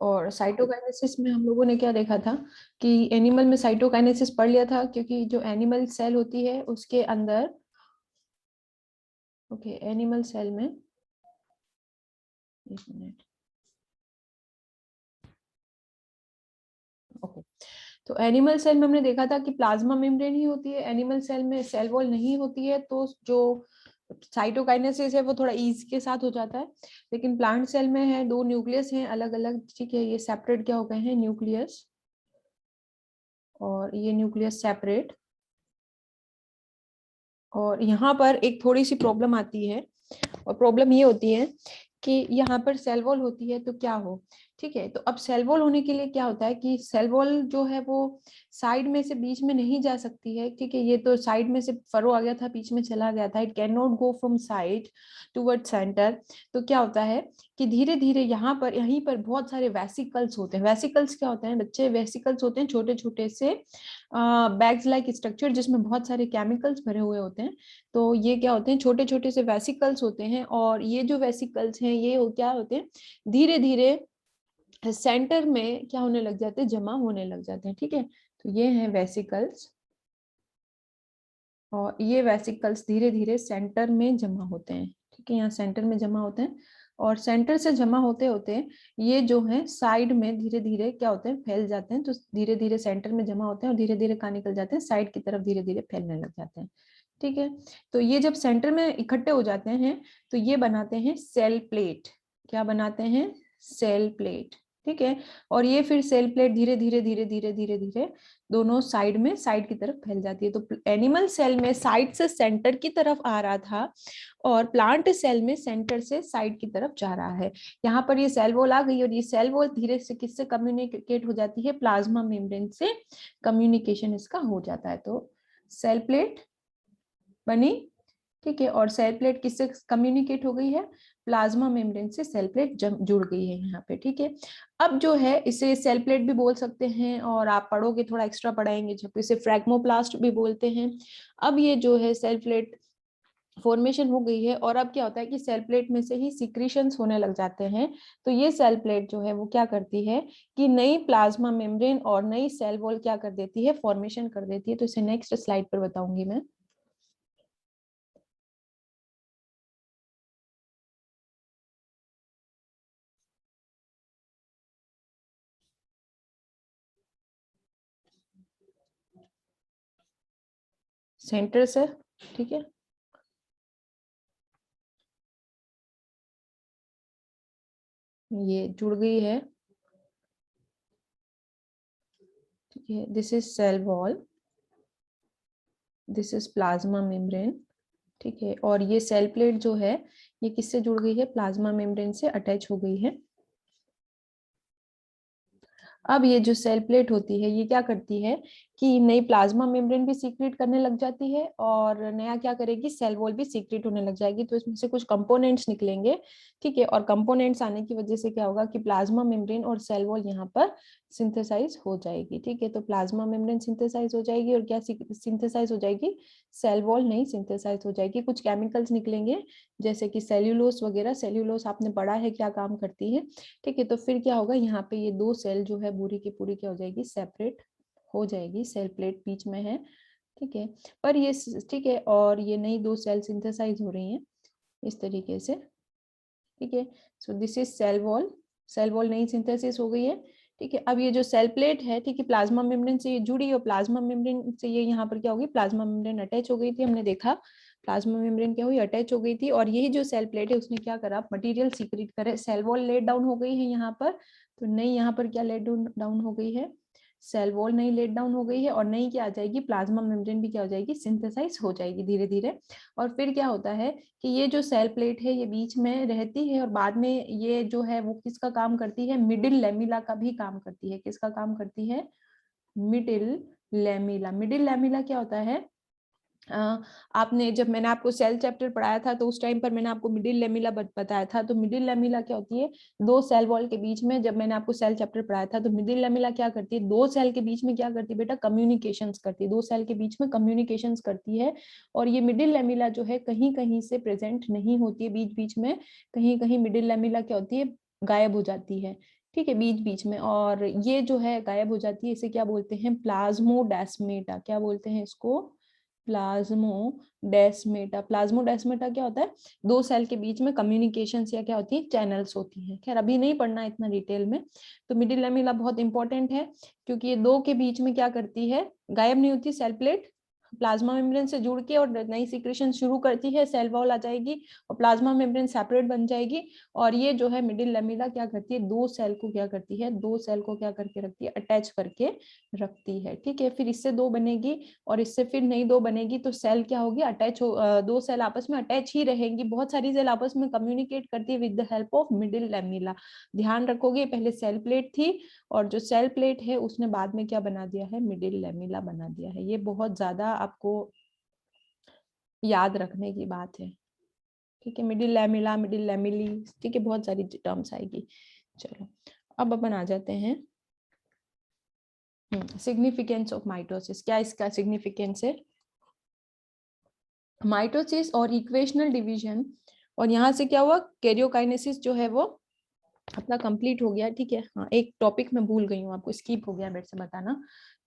और साइटोकाइनेसिस में हम लोगों ने क्या देखा था कि एनिमल में साइटोकाइनेसिस पढ़ लिया था, क्योंकि जो एनिमल सेल होती है उसके अंदर, ओके, एनिमल सेल में, एक मिनट, ओके, तो एनिमल सेल में हमने देखा था कि प्लाज्मा मेम्ब्रेन ही होती है, एनिमल सेल में सेल वॉल नहीं होती है, तो जो साइटोकाइनेसिस है वो थोड़ा ईज के साथ हो जाता है। लेकिन प्लांट सेल में है, दो न्यूक्लियस हैं अलग अलग, ठीक है, ये सेपरेट क्या हो गए हैं, न्यूक्लियस, और ये न्यूक्लियस सेपरेट। और यहाँ पर एक थोड़ी सी प्रॉब्लम आती है, और प्रॉब्लम ये होती है कि यहाँ पर सेल वॉल होती है तो क्या हो, ठीक है। तो अब सेल वॉल होने के लिए क्या होता है कि सेल वॉल जो है वो साइड में से बीच में नहीं जा सकती है, ठीक है। ये तो साइड में से फरो आ गया था, बीच में चला गया था, it can not go from side toward centre. तो क्या होता है कि धीरे धीरे यहाँ पर, यहीं पर बहुत सारे वेसिकल्स होते हैं। वेसिकल्स क्या होते हैं बच्चे, वेसिकल्स होते हैं छोटे छोटे से बैग्स लाइक स्ट्रक्चर, जिसमें बहुत सारे केमिकल्स भरे हुए होते हैं। तो ये क्या होते हैं, छोटे छोटे से वेसिकल्स होते हैं, और ये जो वेसिकल्स हैं ये क्या होते हैं, धीरे धीरे सेंटर में क्या होने लग जाते हैं, जमा होने लग जाते हैं, ठीक है। तो ये हैं वेसिकल्स, और ये वेसिकल्स धीरे धीरे सेंटर में जमा होते हैं, ठीक है, यहाँ सेंटर में जमा होते हैं। और सेंटर से जमा होते होते ये जो है साइड में धीरे धीरे क्या होते हैं, फैल जाते हैं। तो धीरे धीरे सेंटर में जमा होते हैं और धीरे धीरे कहाँ निकल जाते हैं, साइड की तरफ धीरे धीरे फैलने लग जाते हैं, ठीक है। तो ये जब सेंटर में इकट्ठे हो जाते हैं तो ये बनाते हैं सेल प्लेट। क्या बनाते हैं, सेल प्लेट, ठीक है। और ये फिर सेल प्लेट धीरे धीरे धीरे धीरे धीरे धीरे दोनों साइड में, साइड की तरफ फैल जाती है। तो एनिमल सेल में साइड से सेंटर की तरफ आ रहा था, और प्लांट सेल में सेंटर से साइड की तरफ जा रहा है। यहाँ पर ये सेल वॉल आ गई, और ये सेल वॉल धीरे से किससे कम्युनिकेट हो जाती है, प्लाज्मा मेम्ब्रेन से कम्युनिकेशन इसका हो जाता है। तो सेल प्लेट बनी, ठीक है, और सेल प्लेट किससे कम्युनिकेट हो गई है, प्लाज्मा मेम्ब्रेन से सेल प्लेट जुड़ गई है यहाँ पे, ठीक है। अब जो है इसे सेल प्लेट भी बोल सकते हैं, और आप पढ़ोगे थोड़ा एक्स्ट्रा पढ़ाएंगे जब इसे फ्रैगमोप्लास्ट भी बोलते हैं। अब ये जो है सेल प्लेट फॉर्मेशन हो गई है, और अब क्या होता है कि सेल प्लेट में से ही सिक्रीशंस होने लग जाते हैं। तो ये सेल प्लेट जो है वो क्या करती है कि नई प्लाज्मा मेम्ब्रेन और नई सेल वॉल क्या कर देती है, फॉर्मेशन कर देती है। तो इसे नेक्स्ट स्लाइड पर बताऊंगी मैं। सेंटर से, ठीक है, ये जुड़ गई है, ठीक है। This is cell wall, this is plasma membrane, ठीक है। और ये सेल प्लेट जो है ये किससे जुड़ गई है, प्लाज्मा मेम्ब्रेन से अटैच हो गई है। अब ये जो सेल प्लेट होती है ये क्या करती है कि नई प्लाज्मा मेम्ब्रेन भी सीक्रेट करने लग जाती है, और नया क्या करेगी, सेल वॉल भी सीक्रेट होने लग जाएगी। तो इसमें से कुछ कंपोनेंट्स निकलेंगे, ठीक है। और कंपोनेंट्स आने की वजह से क्या होगा कि प्लाज्मा मेम्ब्रेन और सेल वॉल यहाँ पर सिंथेसाइज हो जाएगी, ठीक है। तो प्लाज्मा मेम्ब्रेन सिंथेसाइज हो जाएगी, और क्या सिंथेसाइज हो जाएगी, सेल वॉल नहीं सिंथेसाइज हो जाएगी। कुछ केमिकल्स निकलेंगे जैसे कि सेल्यूलोस वगैरह, सेल्यूलोस आपने पढ़ा है क्या काम करती है, ठीक है। तो फिर क्या होगा, यहाँ पे ये दो सेल जो है पूरी की पूरी क्या हो जाएगी, सेपरेट हो जाएगी, सेल प्लेट बीच में है, ठीक है। पर ये, ठीक है, और ये नई दो सेल सिंथेसाइज हो रही हैं इस तरीके से, ठीक है। So this is cell wall, cell wall नई सिंथेसिस हो गई है, ठीक है। अब ये जो सेल प्लेट है, ठीक है, प्लाज्मा मेम्ब्रेन से ये जुड़ी, और प्लाज्मा मेम्ब्रेन से ये यहाँ पर क्या होगी, प्लाज्मा मेम्ब्रेन अटैच हो गई थी, हमने देखा प्लाज्मा मेम्ब्रेन क्या हुई, अटैच हो गई थी। और यही जो सेल प्लेट है उसने क्या करा, मटेरियल सीक्रेट करे, सेल वॉल लेट डाउन हो गई है यहाँ पर, तो नई यहाँ पर क्या लेट डाउन हो गई है, सेल वॉल नई लेट डाउन हो गई है, और नई क्या आ जाएगी, प्लाज्मा मेम्ब्रेन भी क्या हो जाएगी, सिंथेसाइज हो जाएगी धीरे धीरे। और फिर क्या होता है कि ये जो सेल प्लेट है ये बीच में रहती है, और बाद में ये जो है वो किसका काम करती है, मिडिल लेमिला का भी काम करती है। किसका काम करती है, मिडिल लेमिला। मिडिल लेमिला क्या होता है, आपने जब मैंने आपको सेल चैप्टर पढ़ाया था तो उस टाइम पर मैंने आपको मिडिल लेमिला बताया था। तो मिडिल लेमिला क्या होती है, दो सेल वॉल के बीच में, जब मैंने आपको सेल चैप्टर पढ़ाया था तो मिडिल लेमिला क्या करती है, दो सेल के बीच में क्या करती है बेटा, कम्युनिकेशंस करती है, दो सेल के बीच में कम्युनिकेशंस करती है। और ये मिडिल लेमिला जो है कहीं कहीं से प्रेजेंट नहीं होती है, बीच बीच में कहीं कहीं मिडिल लेमिला क्या होती है, गायब हो जाती है। ठीक है, बीच बीच में, और ये जो है गायब हो जाती है, इसे क्या बोलते हैं, प्लाज्मोडेस्मेटा। क्या बोलते हैं इसको, प्लाज्मोडेस्मेटा। प्लाज्मोडेस्मेटा क्या होता है, दो सेल के बीच में कम्युनिकेशन या क्या होती है, चैनल्स होती हैं। खैर अभी नहीं पढ़ना इतना डिटेल में। तो मिडिल लैमेला बहुत इंपॉर्टेंट है, क्योंकि ये दो के बीच में क्या करती है, गायब नहीं होती सेल प्लेट, प्लाज्मा मेम्ब्रेन से जुड़ के और नई सिक्रेशन शुरू करती है, सेल वॉल आ जाएगी और प्लाज्मा मेम्ब्रेन सेपरेट बन जाएगी। और ये जो है मिडिल लैमेला क्या करती है, दो सेल को क्या करती है, दो सेल को क्या करके रखती है, अटैच करके रखती है। ठीक है, फिर इससे दो बनेगी और इससे फिर नई दो बनेगी, तो सेल क्या होगी, अटैच हो, दो सेल आपस में अटैच ही रहेंगी। बहुत सारी सेल आपस में कम्युनिकेट करती है with the help of middle lamella. ध्यान रखोगे, पहले सेल प्लेट थी और जो सेल प्लेट है उसने बाद में क्या बना दिया है, मिडिल लैमेला बना दिया है। ये बहुत ज्यादा आपको याद रखने की बात है। ठीक है, मिडिल लैमेला, मिडिल लैमेली, ठीक है, बहुत सारी टर्म्स आएगी। चलो अब अपन आ जाते हैं सिग्निफिकेंस ऑफ माइटोसिस। क्या इसका सिग्निफिकेंस है, माइटोसिस और इक्वेशनल डिवीजन। और यहाँ से क्या हुआ, कैरियोकाइनेसिस जो है वो अपना कंप्लीट हो गया। ठीक है, हाँ एक टॉपिक मैं भूल गई हूँ, आपको स्किप हो गया मेरे से बताना,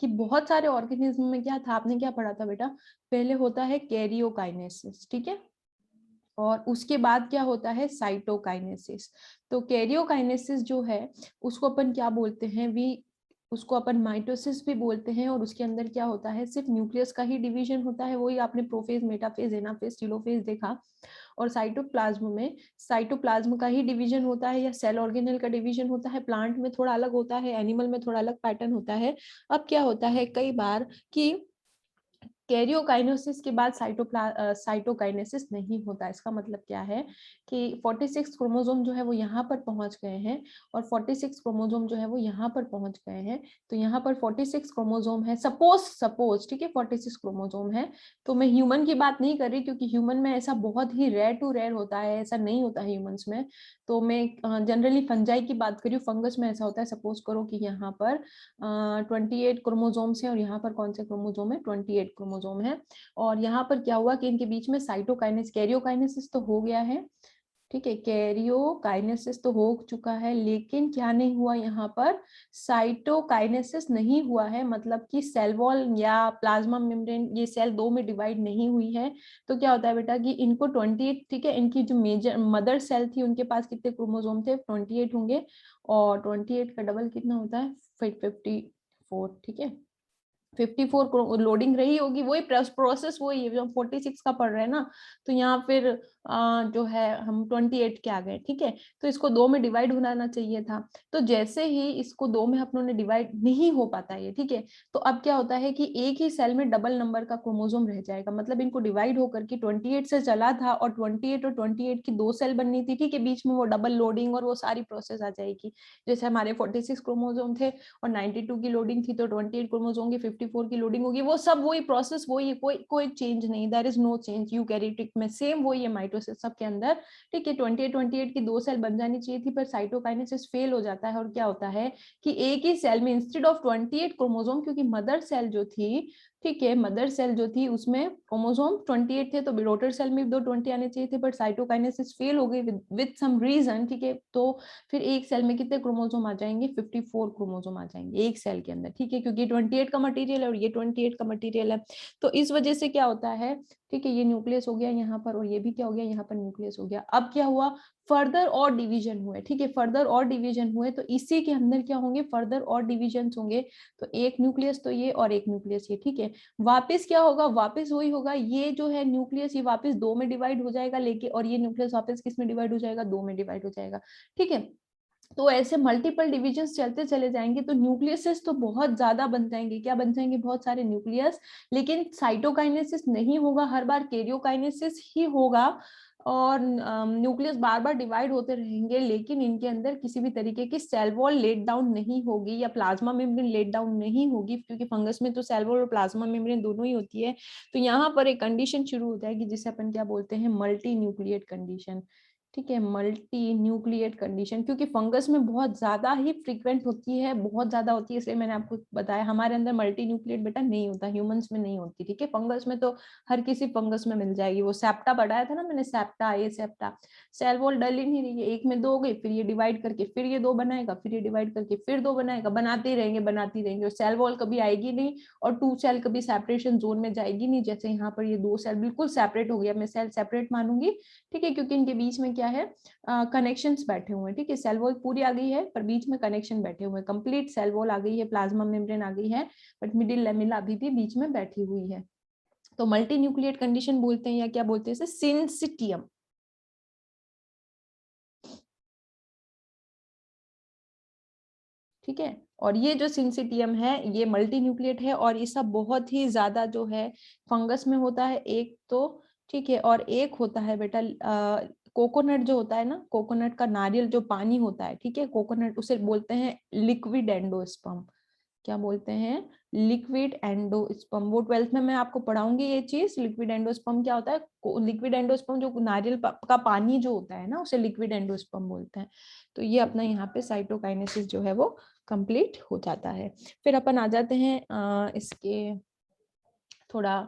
कि बहुत सारे ऑर्गेनिज्म में क्या था, आपने क्या पढ़ा था बेटा, पहले होता है कैरियोकाइनेसिस, ठीक है, और उसके बाद क्या होता है, साइटोकाइनेसिस। तो कैरियोकाइनेसिस जो है उसको अपन क्या बोलते हैं, वी उसको अपन माइटोसिस भी बोलते हैं। और उसके अंदर क्या होता है, सिर्फ न्यूक्लियस का ही डिवीजन होता है, वही आपने प्रोफेज, मेटाफेज, एनाफेज, टेलोफेज देखा। और साइटोप्लाज्म में साइटोप्लाज्म का ही डिवीजन होता है, या सेल ऑर्गेनल का डिवीजन होता है। प्लांट में थोड़ा अलग होता है, एनिमल में थोड़ा अलग पैटर्न होता है। अब क्या होता है कई बार कि कैरियोकाइनेसिस के बाद साइटोकाइनेसिस नहीं होता। इसका मतलब क्या है कि 46 क्रोमोसोम जो है वो यहाँ पर पहुंच गए हैं और 46 क्रोमोसोम जो है वो यहाँ पर पहुंच गए हैं। तो यहाँ पर 46 क्रोमोसोम है, सपोज ठीक है 46 क्रोमोसोम है। तो मैं ह्यूमन की बात नहीं कर रही, क्योंकि ह्यूमन में ऐसा बहुत ही रेयर टू रेयर होता है, ऐसा नहीं होता है ह्यूमंस में। तो मैं जनरली फंजाई की बात करी हूँ, फंगस में ऐसा होता है। सपोज करो कि यहाँ पर 28 क्रोमोसोम्स है और यहाँ पर कौन से क्रोमोसोम है, 28 क्रोमोसोम है। और यहाँ पर क्या हुआ कि इनके बीच में साइटोकाइनेस, कैरियोकाइनेसिस तो हो गया है, ठीक है, कैरियोकाइनेसिस तो हो चुका है, लेकिन क्या नहीं हुआ, यहाँ पर साइटोकाइनेसिस नहीं हुआ है। मतलब कि सेल वॉल या प्लाज्मा मेम्ब्रेन ये सेल दो में डिवाइड नहीं हुई है। तो क्या होता है बेटा कि इनको 28, ठीक है, इनकी जो मेजर मदर सेल थी उनके पास कितने क्रोमोसोम थे, 28 होंगे। और 28 का डबल कितना होता है, 54, ठीक है, 54 लोडिंग रही होगी, वही प्रोसेस वही है जो 46 का पढ़ रहे हैं ना। तो यहाँ फिर जो है हम 28 के आ गए, ठीक है। तो इसको दो में डिवाइड होना चाहिए था। तो जैसे ही इसको दो में अपनों ने डिवाइड नहीं हो पाता है, ठीक है, तो अब क्या होता है कि एक ही सेल में डबल नंबर का क्रोमोसोम रह जाएगा। मतलब इनको डिवाइड होकर के 28 से चला था और 28 और 28 की दो सेल बननी थी, ठीक है, बीच में वो डबल लोडिंग और वो सारी प्रोसेस आ जाएगी। जैसे हमारे 46 क्रोमोसोम थे और 92 की लोडिंग थी, तो 28 क्रोमोसोम की 54 की लोडिंग होगी। वो सब वही प्रोसेस, वही है, कोई चेंज नहीं, there is no change. Eukaryotic में सेम वही है, माइटोसिस सबके अंदर, ठीक है। 28 की दो सेल बन जानी चाहिए थी, पर साइटोकाइनेसिस फेल हो जाता है। और क्या होता है कि एक ही सेल में इंस्टेड ऑफ 28 क्रोमोसोम, क्योंकि मदर सेल जो थी, ठीक है, मदर सेल जो थी उसमें क्रोमोसोम 28 थे, तो डॉटर सेल में दो 20 आने चाहिए थे, बट साइटोकाइनेसिस फेल हो गई विद सम रीजन, ठीक है। तो फिर एक सेल में कितने क्रोमोसोम आ जाएंगे, 54 क्रोमोसोम आ जाएंगे एक सेल के अंदर, ठीक है, क्योंकि 28 का मटेरियल है और ये 28 का मटेरियल है। तो इस वजह से क्या होता है, ठीक है, ये न्यूक्लियस हो गया यहाँ पर और ये भी क्या हो गया, यहाँ पर न्यूक्लियस हो गया। अब क्या हुआ, फर्दर और डिवीजन हुए, ठीक है, फर्दर और डिवीजन हुए, तो इसी के अंदर क्या होंगे, फर्दर और डिवीजन होंगे। तो एक न्यूक्लियस तो ये और एक न्यूक्लियस ये, ठीक है। वापस क्या होगा, वापस वही होगा, ये जो है न्यूक्लियस ये वापस दो में डिवाइड हो जाएगा लेके, और ये न्यूक्लियस वापस किस में डिवाइड हो जाएगा, दो में डिवाइड हो जाएगा, ठीक है। तो ऐसे मल्टीपल डिविजन्स चलते चले जाएंगे, तो न्यूक्लियसेस तो बहुत ज्यादा बन जाएंगे, क्या बन जाएंगे, बहुत सारे न्यूक्लियस। लेकिन साइटोकाइनेसिस नहीं होगा, हर बार कैरियोकाइनेसिस ही होगा। और न्यूक्लियस बार बार डिवाइड होते रहेंगे, लेकिन इनके अंदर किसी भी तरीके की सेल वॉल लेट डाउन नहीं होगी या प्लाज्मा मेम्ब्रेन लेट डाउन नहीं होगी, क्योंकि फंगस में तो सेल वॉल और प्लाज्मा मेम्ब्रेन दोनों ही होती है। तो यहाँ पर एक कंडीशन शुरू हो जाएगी जिसे अपन क्या बोलते हैं, मल्टी न्यूक्लिएट कंडीशन। ठीक है, मल्टी न्यूक्लिएट कंडीशन, क्योंकि फंगस में बहुत ज्यादा ही फ्रीक्वेंट होती है, बहुत ज्यादा होती है, इसलिए मैंने आपको बताया। हमारे अंदर मल्टी न्यूक्लिएट बेटा नहीं होता, ह्यूमंस में नहीं होती। ठीक है, फंगस में तो हर किसी फंगस में मिल जाएगी। वो सेप्टा बताया था ना मैंने, सेप्टा, ये सेप्टा, सेल वॉल डल ही नहीं रही है, एक में दो हो गई, फिर ये डिवाइड करके फिर ये दो बनाएगा, फिर ये डिवाइड करके फिर दो बनाएगा, बनाते ही रहेंगे बनाते ही रहेंगे, और सेल वॉल कभी आएगी नहीं, और टू सेल कभी सेपरेशन जोन में जाएगी नहीं। जैसे यहाँ पर ये दो सेल बिल्कुल सेपरेट हो गया, मैं सेल सेपरेट मानूंगी। ठीक है, क्योंकि इनके बीच में क्या है, कनेक्शंस बैठे हुए हैं। ठीक है, सेल वॉल पूरी आ गई है, पर बीच में कनेक्शन बैठे हुए हैं, कंप्लीट सेल वॉल आ गई है, प्लाज्मा मेम्ब्रेन आ गई है, बट मिडिल लेमिला अभी भी बीच में बैठी हुई है। तो मल्टी न्यूक्लिएट कंडीशन बोलते हैं, या क्या बोलते हैं इसे, सिंसिटियम। ठीक है, और ये जो सिंसिटियम है ये मल्टी न्यूक्लिएट है, और ये सब बहुत ही ज्यादा जो है फंगस में होता है एक तो। ठीक है, और एक होता है बेटा कोकोनट जो होता है ना, कोकोनट का नारियल जो पानी होता है, ठीक है, कोकोनट, उसे बोलते हैं लिक्विड एंडोस्पर्म। क्या बोलते हैं, लिक्विड एंडोस्पर्म। वो 12th में मैं आपको पढ़ाऊंगी ये चीज, लिक्विड एंडोस्पर्म क्या होता है। लिक्विड एंडोस्पर्म जो नारियल का पानी जो होता है ना, उसे लिक्विड एंडोस्पर्म बोलते हैं। तो ये अपना यहाँ पे साइटोकाइनेसिस जो है वो कंप्लीट हो जाता है। फिर अपन आ जाते हैं इसके थोड़ा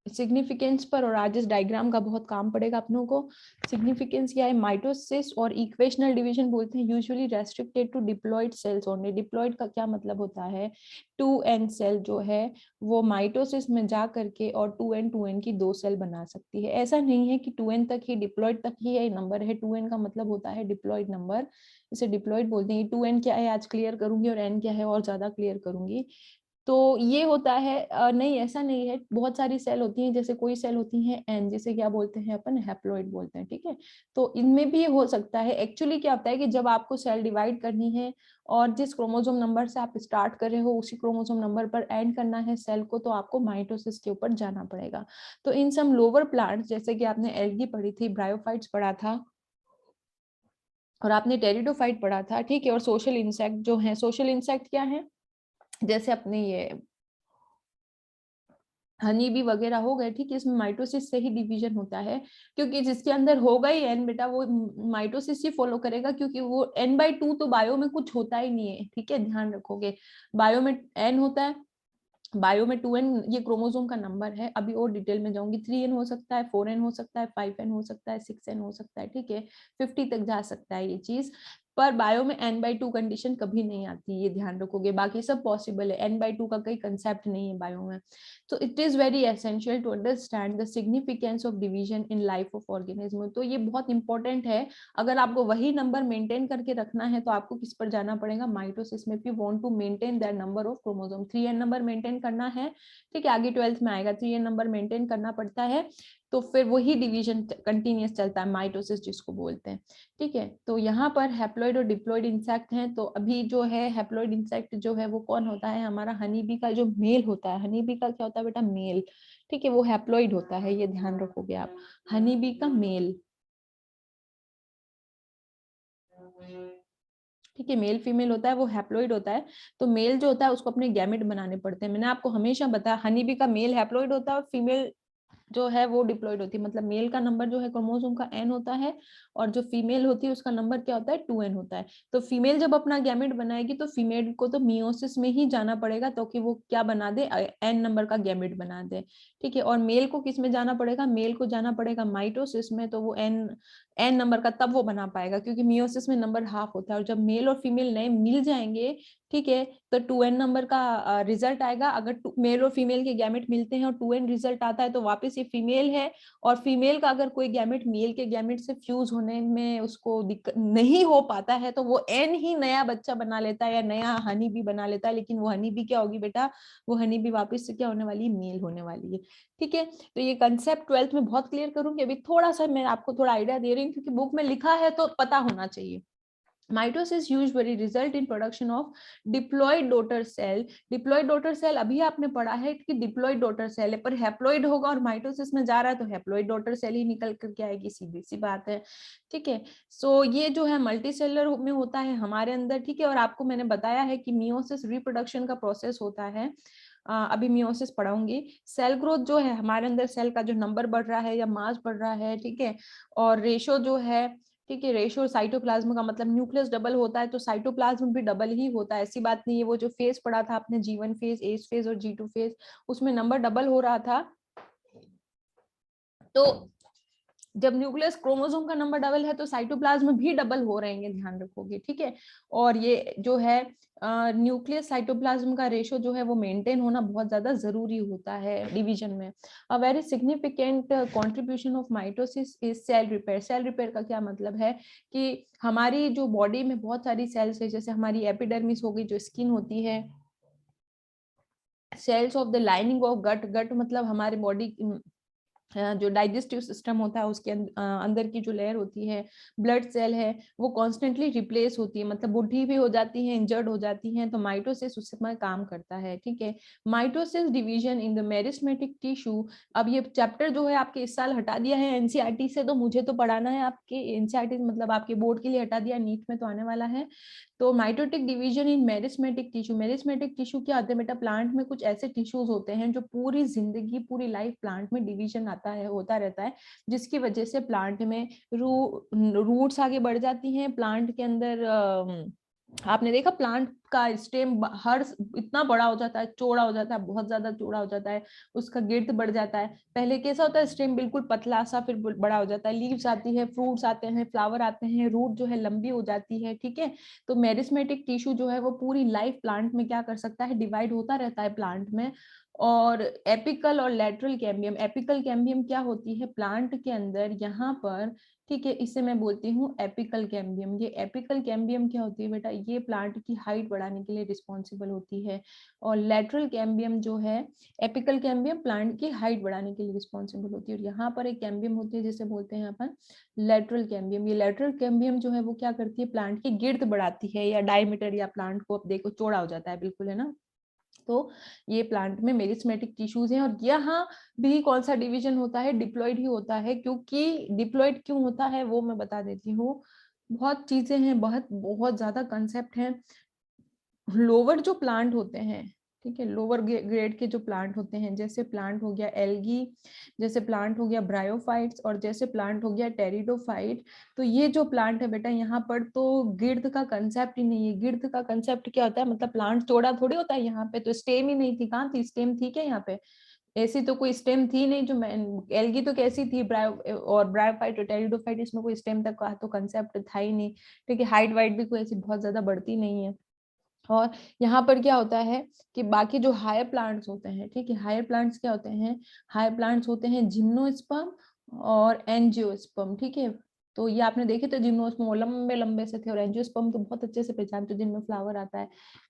सिग्निफिकेंस पर, और आज इस डायग्राम का बहुत काम पड़ेगा अपनों को। सिग्निफिकेंस क्या है, माइटोसिस और इक्वेशनल डिवीजन बोलते हैं usually restricted to diploid cells only. Diploid का क्या मतलब होता है, 2n सेल जो है वो माइटोसिस में जा करके और 2n की दो सेल बना सकती है। ऐसा नहीं है कि 2n तक ही, डिप्लॉइड तक ही ये नंबर है, 2n का मतलब होता है डिप्लॉइड नंबर, इसे डिप्लॉइड बोलते हैं। 2n क्या है आज क्लियर करूंगी, और n क्या है और ज्यादा क्लियर करूंगी। तो ये होता है नहीं ऐसा नहीं है, बहुत सारी सेल होती हैं, जैसे कोई सेल होती हैं एन, जिसे क्या बोलते हैं अपन, हैप्लॉइड बोलते हैं। ठीक है, तो इनमें भी हो सकता है। एक्चुअली क्या होता है कि जब आपको सेल डिवाइड करनी है और जिस क्रोमोसोम नंबर से आप स्टार्ट कर रहे हो उसी क्रोमोसोम नंबर पर एंड करना है सेल को, तो आपको माइटोसिस के ऊपर जाना पड़ेगा। तो इन सम लोअर प्लांट्स, जैसे कि आपने एल्गी पढ़ी थी, ब्रायोफाइट्स पढ़ा था, और आपने टेरिडोफाइट पढ़ा था। ठीक है, और सोशल इंसेक्ट जो है, सोशल इंसेक्ट क्या है, जैसे अपने ये हनी बी वगैरह हो गए। ठीक है, इसमें माइटोसिस से ही डिवीजन होता है, क्योंकि जिसके अंदर होगा ही एन बेटा वो माइटोसिस ही फॉलो करेगा, क्योंकि वो n/2 तो बायो में कुछ होता ही नहीं है। ठीक है, ध्यान रखोगे, बायो में n होता है, बायो में 2n ये क्रोमोसोम का नंबर है। अभी और डिटेल में जाऊंगी, 3n हो सकता है, 4n हो सकता है, 5n हो सकता है, 6n हो सकता है। ठीक है, 50 तक जा सकता है ये चीज, पर बायो में n/2 कंडीशन कभी नहीं आती, ये ध्यान रखोगे। बाकी सब पॉसिबल है, n/2 का कोई कंसेप्ट नहीं है बायो में। तो it is very essential to understand the significance of division in life of organism. तो ये बहुत इंपॉर्टेंट है, अगर आपको वही नंबर मेंटेन करके रखना है तो आपको किस पर जाना पड़ेगा, माइटोसिस में। If you want to maintain that number of chromosome, 3n number maintain करना है। ठीक है, आगे 12th में आएगा, 3n नंबर मेंटेन करना पड़ता है, तो फिर वही डिवीजन कंटिन्यूस चलता है, माइटोसिस जिसको बोलते हैं। ठीक है, तो यहाँ पर हैप्लॉइड और डिप्लॉइड इंसेक्ट हैं। तो अभी जो है हैप्लॉइड इंसेक्ट जो है वो कौन होता है, हमारा हनी बी का जो मेल होता है। हनी बी का क्या होता है बेटा, मेल। ठीक है, वो हैप्लॉइड होता है, ये ध्यान रखोगे आप, हनी बी का मेल। ठीक है, मेल फीमेल होता है, वो हैप्लॉइड होता है। तो मेल जो होता है उसको अपने गैमेट बनाने पड़ते हैं। मैंने आपको हमेशा बताया, हनी बी का मेल हैप्लॉइड होता है और फीमेल जो है वो डिप्लॉइड होती है। मतलब मेल का नंबर जो है क्रोमोसोम का n होता है, और जो फीमेल होती है उसका नंबर क्या होता है, 2n होता है। तो फीमेल जब अपना गैमेट बनाएगी तो फीमेल को तो मियोसिस में ही जाना पड़ेगा, तो कि वो क्या बना दे, n नंबर का गैमेट बना दे। ठीक है, और मेल को किस में जाना पड़ेगा, मेल को जाना पड़ेगा माइटोसिस में, तो वो n नंबर का तब वो बना पाएगा, क्योंकि मियोसिस में नंबर हाफ होता है। और जब मेल और फीमेल नए मिल जाएंगे, ठीक है, तो 2n नंबर का रिजल्ट आएगा। अगर मेल और फीमेल के गैमेट मिलते हैं और 2n रिजल्ट आता है तो वापस ये फीमेल है। और फीमेल का अगर कोई गैमेट मेल के गैमेट से फ्यूज होने में उसको दिक्कत नहीं हो पाता है, तो वो n ही नया बच्चा बना लेता है या नया हनी बी बना लेता है। लेकिन वो हनी बी क्या होगी बेटा, वो हनी बी वापस से क्या होने वाली है, मेल होने वाली है। ठीक है, तो ये कंसेप्ट 12th में बहुत क्लियर करूंगी। अभी थोड़ा सा मैं आपको थोड़ा आइडिया दे रही हूँ, क्योंकि बुक में लिखा है तो पता होना चाहिए। Mitosis usually result in production of diploid daughter cell. Diploid daughter cell अभी आपने पढ़ा है कि डिप्लॉइड डॉटर सेल है, पर हैप्लॉइड होगा और माइटोसिस में जा रहा है तो हैप्लॉइड डॉटर सेल ही निकल करके आएगी, सीधी सी बात है। ठीक है, सो ये जो है मल्टी सेलर में होता है हमारे अंदर। ठीक है, और आपको मैंने बताया है कि मियोसिस रिप्रोडक्शन का प्रोसेस होता है। अभी मियोसिस पढ़ाऊंगी। सेल ग्रोथ जो है हमारे अंदर, सेल का जो नंबर बढ़ रहा है या मास बढ़ रहा है, ठीक है, और रेशो जो है ठीक है। रेशियो साइटोप्लाज्म का मतलब न्यूक्लियस डबल होता है तो साइटोप्लाज्म भी डबल ही होता है, ऐसी बात नहीं है। वो जो फेज पढ़ा था आपने G1 फेज, एस फेज और G2 फेज, उसमें नंबर डबल हो रहा था। तो जब न्यूक्लियस क्रोमोसोम का नंबर डबल है तो साइटोप्लाज्म भी डबल हो रहेंगे, ध्यान रखोगे, ठीक है। और ये जो है न्यूक्लियस साइटोप्लाज्म का रेशो जो है वो मेंटेन होना बहुत ज्यादा जरूरी होता है डिवीजन में। A very significant contribution of mitosis is cell repair. Cell repair का क्या मतलब है कि हमारी जो बॉडी में बहुत सारी सेल्स है, जैसे हमारी एपिडर्मिस हो गई जो स्किन होती है, cells of the lining of gut, gut मतलब हमारे बॉडी जो डाइजेस्टिव सिस्टम होता है उसके अंदर की जो लेयर होती है, ब्लड सेल है, वो कॉन्स्टेंटली रिप्लेस होती है, मतलब बुढ़ी भी हो जाती है, इंजर्ड हो जाती हैं, तो माइटोसिस उस समय काम करता है, ठीक है। Mitosis division in the meristematic tissue. अब ये चैप्टर जो है आपके इस साल हटा दिया है एनसीईआरटी से, तो मुझे तो पढ़ाना है आपके एनसीईआरटी, मतलब आपके बोर्ड के लिए हटा दिया, नीट में तो आने वाला है। तो mitotic division in meristematic tissue. Meristematic tissue क्या होते हैं बेटा? प्लांट में कुछ ऐसे टिश्यूज होते हैं जो पूरी जिंदगी, पूरी लाइफ प्लांट में डिवीजन आता है, होता रहता है, जिसकी वजह से प्लांट में रूट्स आगे बढ़ जाती हैं। प्लांट के अंदर आपने देखा प्लांट का स्टेम हर इतना बड़ा हो जाता है, चौड़ा हो जाता है, बहुत ज्यादा चौड़ा हो जाता है, उसका गिर्द बढ़ जाता है। पहले कैसा होता है? स्टेम बिल्कुल पतला सा, फिर बड़ा हो जाता है, लीव्स आती है, फ्रूट्स आते हैं, फ्लावर आते हैं, रूट जो है लंबी हो जाती है, ठीक है। तो मेरिस्मेटिक टिश्यू जो है वो पूरी लाइफ प्लांट में क्या कर सकता है? डिवाइड होता रहता है प्लांट में। और एपिकल और लेटरल कैम्बियम। एपिकल कैम्बियम क्या होती है? प्लांट के अंदर यहाँ पर, ठीक है, इसे मैं बोलती हूँ एपिकल कैम्बियम। ये एपिकल कैम्बियम क्या होती है बेटा? ये प्लांट की हाइट बढ़ाने के लिए रिस्पॉन्सिबल होती है। और लेटरल कैम्बियम जो है, एपिकल कैम्बियम प्लांट की हाइट बढ़ाने के लिए रिस्पॉन्सिबल होती है। और यहाँ पर एक कैम्बियम होती है जिसे बोलते हैं अपन लेटरल कैम्बियम। ये लेटरल कैम्बियम जो है वो क्या करती है? प्लांट की गिर्द बढ़ाती है, या डायमीटर, या प्लांट को अब देखो चौड़ा हो जाता है बिल्कुल, है ना। तो ये प्लांट में मेरिस्मेटिक टिश्यूज हैं। और यहाँ भी कौन सा डिवीजन होता है? डिप्लॉइड ही होता है। क्योंकि डिप्लॉइड क्यों होता है वो मैं बता देती हूँ। बहुत चीजें हैं, बहुत बहुत ज्यादा कंसेप्ट हैं। लोअर जो प्लांट होते हैं, ठीक है, लोअर ग्रेड के जो प्लांट होते हैं, जैसे प्लांट हो गया एल्गी, जैसे प्लांट हो गया ब्रायोफाइट्स, और जैसे प्लांट हो गया टेरिडोफाइट। तो ये जो प्लांट है बेटा, यहाँ पर तो गिर्द का कंसेप्ट ही नहीं है। गिर्द का कंसेप्ट क्या होता है? मतलब प्लांट चौड़ा थोड़ी होता है, यहाँ पे तो स्टेम ही नहीं थी। कहाँ थी स्टेम? थी क्या यहाँ पे? ऐसी तो कोई स्टेम थी नहीं। जो एल्गी तो कैसी थी, ब्रायो और ब्रायोफाइट और टेरिडोफाइट, इसमें कोई स्टेम तक का तो कंसेप्ट था ही नहीं, ठीक है। हाइट वाइट भी कोई ऐसी बहुत ज्यादा बढ़ती नहीं है। और यहाँ पर क्या होता है कि बाकी जो हायर प्लांट्स होते हैं, ठीक है, हायर प्लांट्स क्या होते हैं? हायर प्लांट्स होते हैं जिम्नोस्पर्म और एंजियोस्पर्म, ठीक है। तो ये आपने देखे थे, जिम्नोस्पर्म लंबे लंबे से थे, और एंजियोस्पर्म तो बहुत अच्छे से पहचानते हो, जिनमें फ्लावर आता है,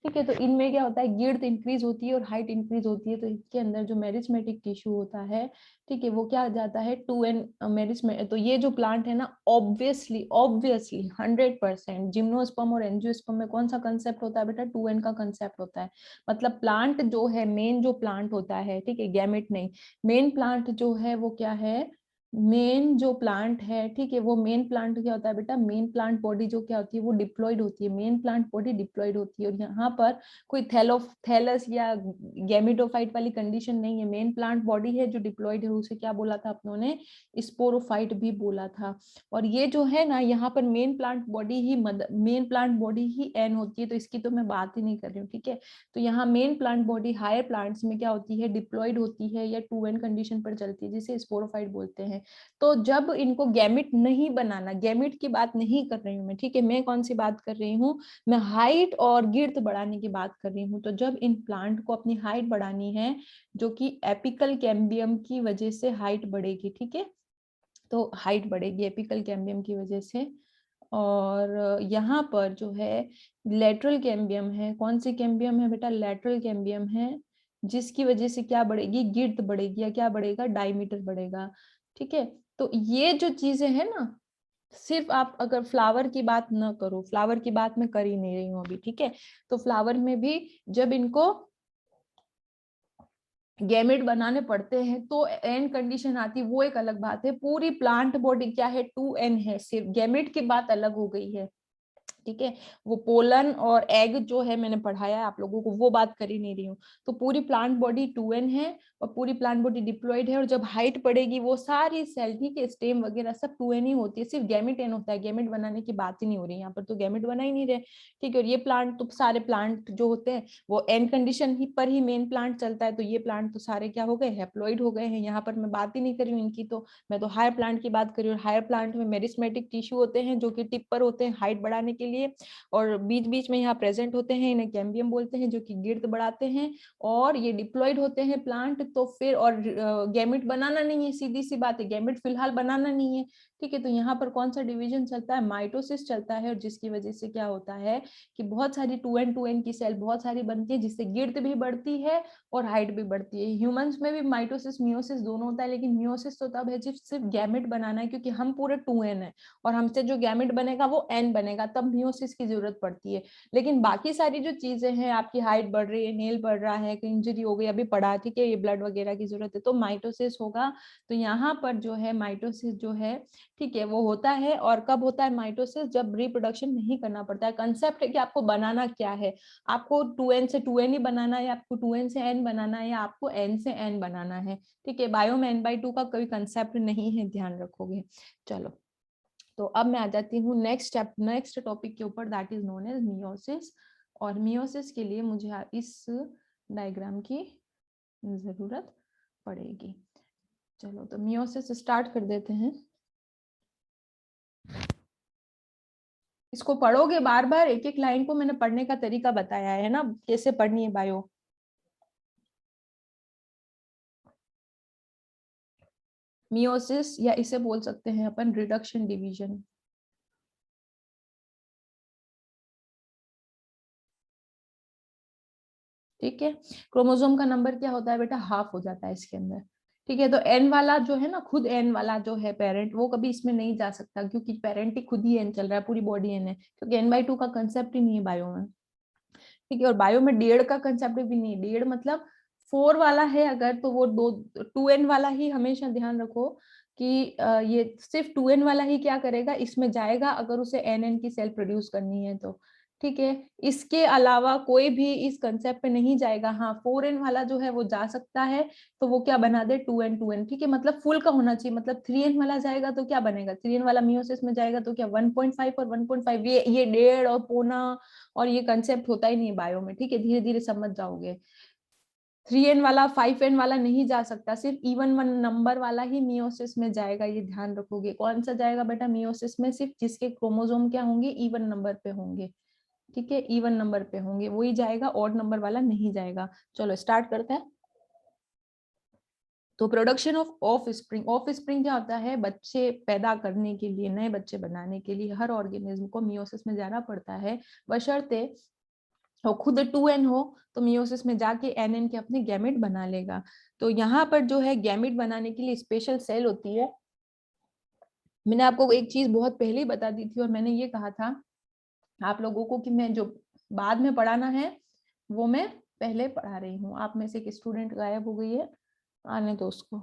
ठीक है। तो इनमें क्या होता है? गिर्द इंक्रीज होती है और हाइट इंक्रीज होती है। तो इसके अंदर जो मेरिस्मेटिक टिश्यू होता है, ठीक है, वो क्या आ जाता है? 2n meristematic. तो ये जो प्लांट है ना, ऑब्वियसली ऑब्वियसली 100% जिम्नोस्पर्म और एंजियोस्पर्म में कौन सा कंसेप्ट होता है बेटा? 2n का कंसेप्ट होता है। मतलब प्लांट जो है, मेन जो प्लांट होता है, ठीक है, गैमेट नहीं, मेन प्लांट जो है वो क्या है? मेन जो प्लांट है, ठीक है, वो मेन प्लांट क्या होता है बेटा? मेन प्लांट बॉडी जो क्या होती है? वो डिप्लॉयड होती है। मेन प्लांट बॉडी डिप्लॉयड होती है। और यहाँ पर कोई थैलस या गैमिटोफाइट वाली कंडीशन नहीं है। मेन प्लांट बॉडी है जो डिप्लॉयड है, उसे क्या बोला था अपनों ने? स्पोरोफाइट भी बोला था। और ये जो है ना, यहाँ पर मेन प्लांट बॉडी ही एन होती है, तो इसकी तो मैं बात ही नहीं कर रही हूँ, ठीक है। तो यहाँ main plant body higher plants में क्या होती है? डिप्लॉयड होती है, या 2n कंडीशन पर चलती है, जिसे स्पोरोफाइट बोलते हैं। तो जब इनको गैमिट नहीं बनाना, गैमिट की बात नहीं कर रही हूँ मैं, ठीक है, मैं कौन सी बात कर रही हूँ? मैं हाइट और गिर्द बढ़ाने की बात कर रही हूँ। तो जब इन प्लांट को अपनी हाइट बढ़ानी है, जो कि एपिकल कैम्बियम की वजह से हाइट बढ़ेगी, ठीक है, तो हाइट बढ़ेगी एपिकल कैम्बियम की वजह से। और यहाँ पर जो है लेटरल कैम्बियम है। कौन सी कैम्बियम है बेटा? लेटरल कैम्बियम है, जिसकी वजह से क्या बढ़ेगी? गिर्द बढ़ेगी, या क्या बढ़ेगा? डायमीटर बढ़ेगा, ठीक है। तो ये जो चीजें हैं ना, सिर्फ आप अगर फ्लावर की बात ना करो, फ्लावर की बात मैं कर ही नहीं रही हूँ अभी, ठीक है। तो फ्लावर में भी जब इनको गैमेट बनाने पड़ते हैं तो एन कंडीशन आती है, वो एक अलग बात है। पूरी प्लांट बॉडी क्या है? 2n है, सिर्फ गैमेट की बात अलग हो गई है, ठीक है। वो पोलन और एग जो है मैंने पढ़ाया है आप लोगों को, वो बात कर ही नहीं रही हूँ। तो पूरी प्लांट बॉडी 2n है और पूरी प्लांट बॉडी डिप्लॉयड है, और जब हाइट बढ़ेगी वो सारी सेल, ठीक है, स्टेम वगैरह सब 2n ही होती है, सिर्फ गैमेट n होता है। गैमेट बनाने की बात ही नहीं हो रही यहाँ पर, तो गैमेट बना ही नहीं रहे, ठीक है। और ये प्लांट तो सारे प्लांट जो होते हैं वो एन कंडीशन ही पर ही मेन प्लांट चलता है, तो ये प्लांट तो सारे क्या हो गए, हैप्लॉइड हो गए हैं। यहाँ पर मैं बात ही नहीं कर रही हूँ इनकी, तो मैं तो हायर प्लांट की बात कर रही हूँ। हायर प्लांट में मेरिस्मेटिक टिश्यू होते हैं जो कि टिप पर होते हैं हाइट बढ़ाने के लिए, और बीच बीच में यहाँ प्रेजेंट होते हैं, इन्हें कैम्बियम बोलते हैं, जो कि गिर्द बढ़ाते हैं। और ये डिप्लॉयड होते हैं प्लांट, तो फिर और गैमेट बनाना नहीं है, सीधी सी बात है, गैमेट फिलहाल बनाना नहीं है, ठीक है। तो यहाँ पर कौन सा डिवीजन चलता है, माइटोसिस चलता है, और जिसकी वजह से क्या होता है कि बहुत सारी 2n की सेल बहुत सारी बनती है, जिससे गिर्द भी बढ़ती है और हाइट भी बढ़ती है। ह्यूमंस में भी माइटोसिस मियोसिस दोनों होता है, लेकिन मियोसिस तो तब है जब सिर्फ गैमेट बनाना है, क्योंकि हम पूरे 2n है और हमसे जो गैमेट बनेगा वो n बनेगा, तब मियोसिस की जरूरत पड़ती है। लेकिन बाकी सारी जो चीजें हैं, आपकी हाइट बढ़ रही है, नेल बढ़ रहा है, इंजरी हो गई, अभी पढ़ा, ठीक है, ये ब्लड वगैरह की जरूरत है, तो माइटोसिस होगा। तो यहाँ पर जो है माइटोसिस जो है, ठीक है, वो होता है। और कब होता है माइटोसिस, जब रिप्रोडक्शन नहीं करना पड़ता है। कंसेप्ट है कि आपको बनाना क्या है, आपको 2n से 2n ही बनाना है, आपको 2n से n बनाना है, या आपको n से n बनाना है, ठीक है। बायो में n/2 का कोई कंसेप्ट नहीं है, ध्यान रखोगे। चलो, तो अब मैं आ जाती हूँ नेक्स्ट टॉपिक के ऊपर, that is known as meiosis. और मियोसिस के लिए मुझे इस डायग्राम की जरूरत पड़ेगी। चलो, तो मियोसिस स्टार्ट कर देते हैं। इसको पढ़ोगे बार बार, एक एक लाइन को मैंने पढ़ने का तरीका बताया है ना, कैसे पढ़नी है बायो। मियोसिस, या इसे बोल सकते हैं अपन रिडक्शन डिवीजन, ठीक है। क्रोमोसोम का नंबर क्या होता है बेटा, हाफ हो जाता है इसके अंदर, ठीक है। तो एन वाला जो है ना, खुद एन वाला जो है पेरेंट, वो कभी इसमें नहीं जा सकता, क्योंकि पेरेंट ही खुद ही एन चल रहा है, पूरी बॉडी एन है, क्योंकि n/2 का कंसेप्ट ही नहीं है बायो में, ठीक है। और बायो में 1.5 का कंसेप्ट भी नहीं है, 1.5 मतलब 4 वाला है अगर, तो वो 2n वाला ही, हमेशा ध्यान रखो कि ये सिर्फ 2n वाला ही क्या करेगा, इसमें जाएगा अगर उसे nn की सेल प्रोड्यूस करनी है तो, ठीक है। इसके अलावा कोई भी इस कंसेप्ट पे नहीं जाएगा। हाँ, 4n वाला जो है वो जा सकता है, तो वो क्या बना दे, 2n, ठीक है, मतलब फुल का होना चाहिए। मतलब 3n वाला जाएगा तो क्या बनेगा, 3n वाला मियोसिस में जाएगा तो क्या 1.5 और 1.5, ये 1.5 और पौना, और ये कंसेप्ट होता ही नहीं है बायो में, ठीक है, धीरे धीरे समझ जाओगे। 3n वाला 5n वाला नहीं जा सकता, सिर्फ इवन वन नंबर वाला ही मियोसिस में जाएगा, ये ध्यान रखोगे। कौन सा जाएगा बेटा मियोसिस में, सिर्फ जिसके क्रोमोसोम क्या होंगे, इवन नंबर पे होंगे, ठीक है, इवन नंबर पे होंगे वही जाएगा, ऑड नंबर वाला नहीं जाएगा। चलो स्टार्ट करते हैं। तो प्रोडक्शन ऑफ ऑफ स्प्रिंग क्या होता है, बच्चे पैदा करने के लिए, नए बच्चे बनाने के लिए हर ऑर्गेनिज्म को मियोसिस में जाना पड़ता है, बशर्ते और खुद 2n हो, तो मियोसिस में जाके nn के अपने गैमेट बना लेगा। तो यहाँ पर जो है गैमेट बनाने के लिए स्पेशल सेल होती है। मैंने आपको एक चीज बहुत पहले ही बता दी थी, और मैंने ये कहा था आप लोगों को कि मैं जो बाद में पढ़ाना है वो मैं पहले पढ़ा रही हूँ। आप में से एक स्टूडेंट गायब हो गई है, आने दो उसको।